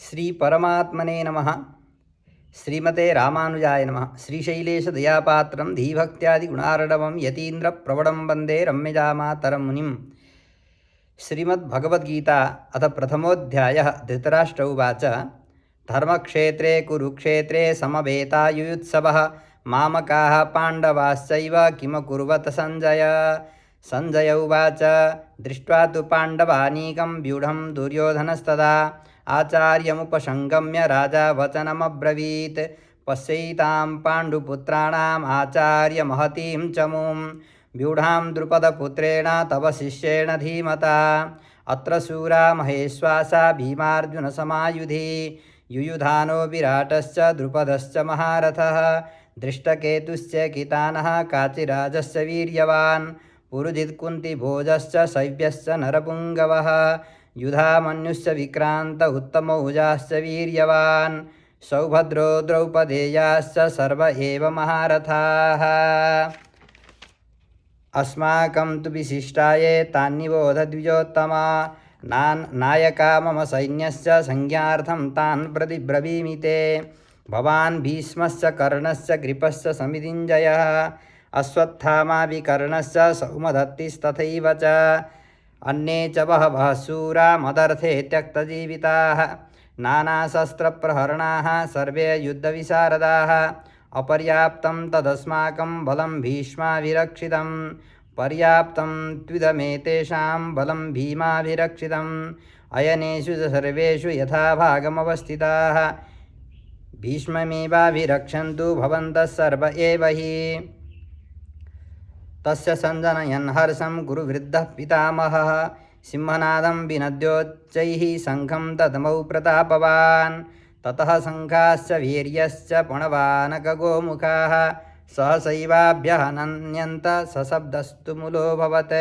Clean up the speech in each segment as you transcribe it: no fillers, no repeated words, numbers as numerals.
श्री परमात्मने नमः। श्रीमते रामानुजाय नमः। श्रीशैलेशदयापात्रं धीभक्त्यादिगुणार्णवं यतीन्द्रप्रवणं वन्दे रम्यजामातरं मुनिम्। श्रीमद्भगवद्गीता अथ प्रथमोऽध्यायः। धृतराष्ट्र उवाच धर्मक्षेत्रे कुरुक्षेत्रे समवेतायुयुत्सवः मामकाः पाण्डवाश्चैव किमकुर्वत सञ्जय। सञ्जय उवाच दृष्ट्वा तु पाण्डवानीकं व्यूढं दुर्योधनस्तदा आचार्यमुपसङ्गम्य राजा वचनमब्रवीत् पश्यैतां पाण्डुपुत्राणाम् आचार्यमहतीं चमूं व्यूढां द्रुपदपुत्रेण तव शिष्येण धीमता अत्र शूरा महेश्वासा भीमार्जुनसमायुधि युयुधानो विराटश्च द्रुपदश्च महारथः दृष्टकेतुश्च कितानः काचिराजस्य वीर्यवान् पुरुजित्कुन्तिभोजश्च शैव्यश्च नरपुङ्गवः युधामन्युश्च विक्रान्त उत्तमौजाश्च वीर्यवान् सौभद्रो द्रौपदेयाश्च सर्व एव महारथाः अस्माकं तु विशिष्टाये तान्निबोध द्विजोत्तमा नायका मम सैन्यस्य संज्ञार्थं तान् प्रतिब्रवीमि ते भवान् भीष्मश्च कर्णश्च कृपश्च समितिञ्जयः अश्वत्थामा विकर्णश्च सौमदत्तिस्तथैव च अन्ये च बहवः शूरा मदर्थे त्यक्तजीविताः नानाशस्त्रप्रहरणाः सर्वे युद्धविशारदाः अपर्याप्तं तदस्माकं बलं भीष्माभिरक्षितं पर्याप्तं त्विदमेतेषां बलं भीमाभिरक्षितम् अयनेषु च सर्वेषु यथा भागमवस्थिताः भीष्ममेवाभिरक्षन्तु भवन्तः सर्व एव हि तस्य सञ्जनयन् हर्षं गुरुवृद्धः पितामहः सिंहनादं विनद्योच्चैः शङ्खं ददमौ प्रतापवान् ततः शङ्खाश्च वीर्यश्च पणवानकगोमुखाः सहसैवाभ्यहनन्यन्त सशब्दस्तु मूलोऽभवत्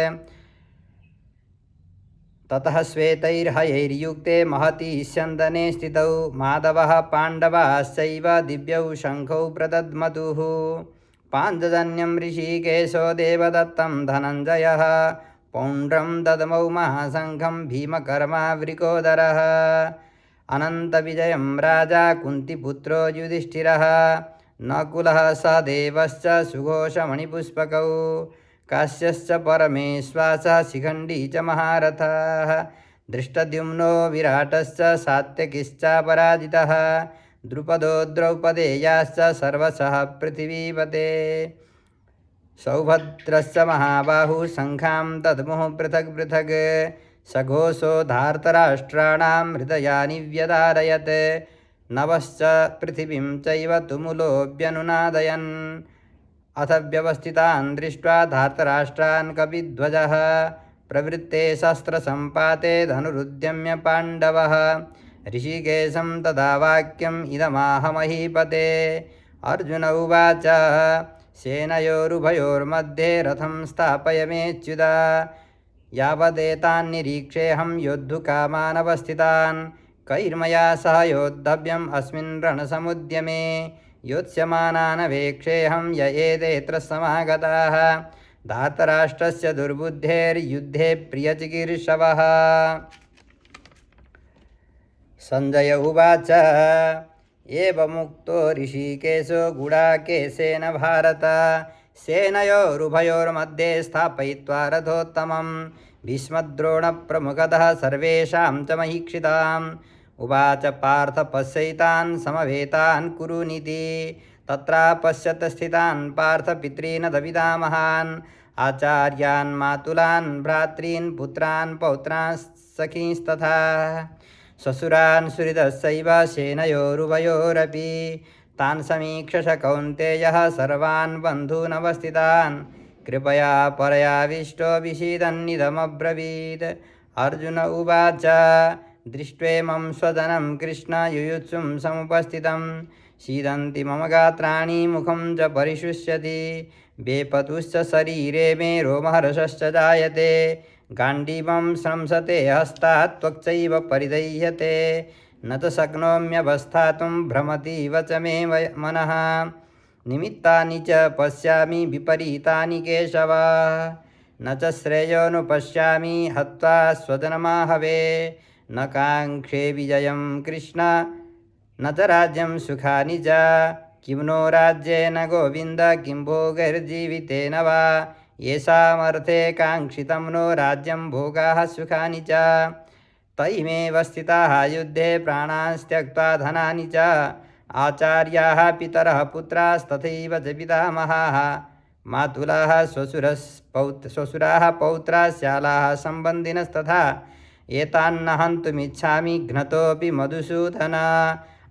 ततः श्वेतैर्हयैर्युक्ते महती स्यन्दने स्थितौ माधवः पाण्डवाश्चैव दिव्यौ शङ्खौ प्रदद्मतुः पाञ्चजन्यं ऋषिकेशो देवदत्तं धनञ्जयः पौण्ड्रं ददमौ महाशङ्खं भीमकर्मा वृकोदरः अनन्तविजयं राजा कुन्तिपुत्रो युधिष्ठिरः नकुलः सहदेवश्च सुघोषमणिपुष्पकौ काश्यश्च परमेश्वासः शिखण्डी च महारथः धृष्टद्युम्नो विराटश्च सात्यकिश्चापराजितः द्रुपदो द्रौपदेयाश्च सर्वशः पृथिवीपते सौभद्रश्च महाबाहुः शङ्खां दद्मुः पृथक् पृथक् सघोषो धार्तराष्ट्राणां हृदयानि व्यदारयत् नवश्च पृथिवीं चैव तुमुलोऽभ्यनुनादयन् अथ व्यवस्थितान् दृष्ट्वा धार्तराष्ट्रान् कपिध्वजः प्रवृत्ते शस्त्रसम्पाते धनुरुद्यम्य पाण्डवः ऋषिकेशं तदा वाक्यम् इदमाह महीपते अर्जुन उवाच सेनयोरुभयोर्मध्ये रथं स्थापय मेच्युता यावदेतान्निरीक्षेऽहं योद्धुकामानवस्थितान् कैर्मया सह योद्धव्यम् अस्मिन् रणसमुद्यमे योत्स्यमानानवेक्षेऽहं य एतेऽत्र समागताः धार्तराष्ट्रस्य दुर्बुद्धेर्युद्धे प्रियचिकीर्षवः। सञ्जय उवाच एवमुक्तो ऋषिकेशो गुडाकेशेन भारत सेनयोरुभयोर्मध्ये स्थापयित्वा रथोत्तमं भीष्मद्रोणप्रमुखतः सर्वेषां च महीक्षिताम् उवाच पार्थ पश्यैतान् समवेतान् कुरुनिति तत्रापश्यत स्थितान् पार्थ पितॄन् दपितामहान् आचार्यान् मातुलान् भ्रातॄन् पुत्रान् पौत्रान् सखींस्तथा श्वशुरान् सुहृदश्चैव सेनयोरुभयोरपि तान् समीक्ष्य कौन्तेयः सर्वान् बन्धूनवस्थितान् कृपया परयाविष्टो विषीदन्निदमब्रवीत् अर्जुन उवाच दृष्ट्वेमं स्वजनं कृष्ण युयुत्सुं समुपस्थितं सीदन्ति मम गात्राणि मुखं च परिशुष्यति वेपतुश्च शरीरे मे रोमहर्षश्च जायते गाण्डीवं स्रंसते हस्तात् त्वक्चैव परिदह्यते न च शक्नोम्यवस्थातुं भ्रमतीव च मे मनः निमित्तानि च पश्यामि विपरीतानि केशव न च श्रेयोनुपश्यामि हत्वा स्वजनमाहवे न काङ्क्षे विजयं कृष्ण न च राज्यं सुखानि च किं नो राज्येन गोविन्द किं भोगैर्जीवितेन वा येषामर्थे काङ्क्षितं नो राज्यं भोगाः सुखानि च तैमेव स्थिताः युद्धे प्राणांस्त्यक्त्वा धनानि च आचार्याः पितरः पुत्रास्तथैव च पितामहाः मातुलाः श्वशुराः पौत्राः श्यालाः सम्बन्धिनस्तथा एतान्न हन्तुमिच्छामि घ्नतोऽपि मधुसूदन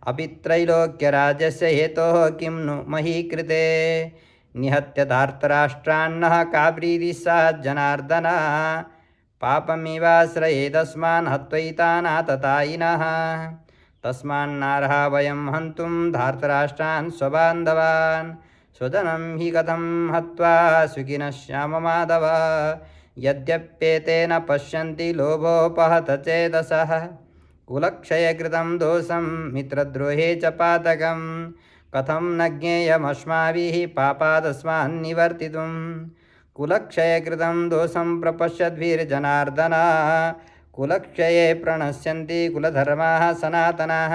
अपि त्रैलोक्यराज्यस्य हेतोः किं नु मही कृते निहत्य धार्तराष्ट्रान्नः का प्रीतिः सा जनार्दन पापमिवाश्रयेदस्मान् हत्वैतानाततायिनः तस्मान्नार्हा वयं हन्तुं धार्तराष्ट्रान् स्वबान्धवान् स्वजनं हि कथं हत्वा सुखिनः श्याममाधव यद्यप्येतेन पश्यन्ति लोभोपहत चेतसः कुलक्षयकृतं दोषं मित्रद्रोहे च पातकं कथं न ज्ञेयमस्माभिः पापादस्मान्निवर्तितुं कुलक्षयकृतं दोषं प्रपश्यद्भिर्जनार्दन कुलक्षये प्रणश्यन्ति कुलधर्माः सनातनाः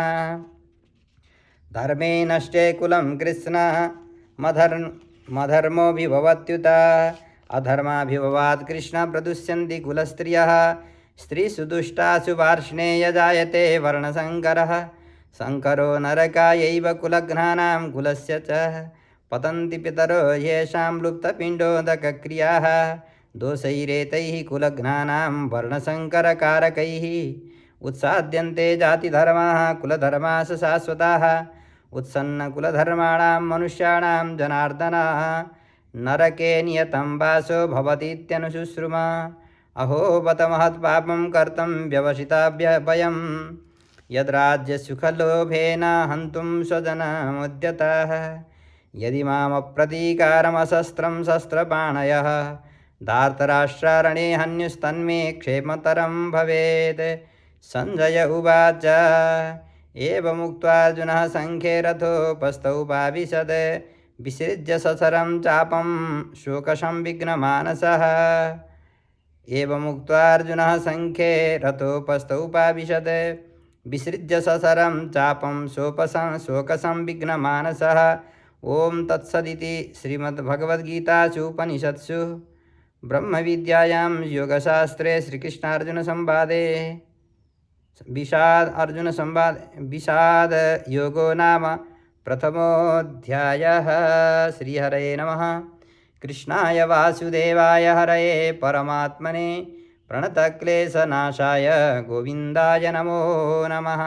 धर्मे नष्टे कुलं कृष्ण मधर्मोऽभिभवत्युत अधर्माभिभवात् कृष्ण प्रदुष्यन्ति कुलस्त्रियः स्त्रीषु दुष्टासु वार्ष्णेय जायते वर्णसङ्करः शङ्करो नरकायैव कुलघ्नानां कुलस्य च पतन्ति पितरो येषां लुप्तपिण्डोदकक्रियाः दोषैरेतैः कुलघ्नानां वर्णसङ्करकारकैः उत्साद्यन्ते जातिधर्माः कुलधर्माः शाश्वताः उत्सन्नकुलधर्माणां मनुष्याणां जनार्दन नरके नियतं वासो भवतीत्यनुशुश्रुम अहो बत महत्पापं कर्तुं व्यवसिता वयं यद्राज्यसुखलोभेन हन्तुं स्वजनमुद्यतः यदि मामप्रतीकारमशस्त्रं शस्त्रपाणयः धार्तराष्ट्रारणे हन्युस्तन्मे क्षेमतरं भवेत् संजय उवाच एवमुक्त्वार्जुनः सङ्ख्ये रथोपस्थौपाविशद विसृज्य ससरं चापं शोकसंविघ्नमानसः एवमुक्त्वार्जुनः सङ्ख्ये रथोपस्थौपाविशद विसृज्य ससरं चापं शोकसंविघ्नमानसः ॐ तत्सदिति श्रीमद्भगवद्गीतासु उपनिषत्सु ब्रह्मविद्यायां योगशास्त्रे श्रीकृष्णार्जुनसंवादे विषाद योगो नाम प्रथमोऽध्यायः। श्रीहरये नमः। कृष्णाय वासुदेवाय हरये परमात्मने प्रणतक्लेशनाशाय गोविन्दाय नमो नमः।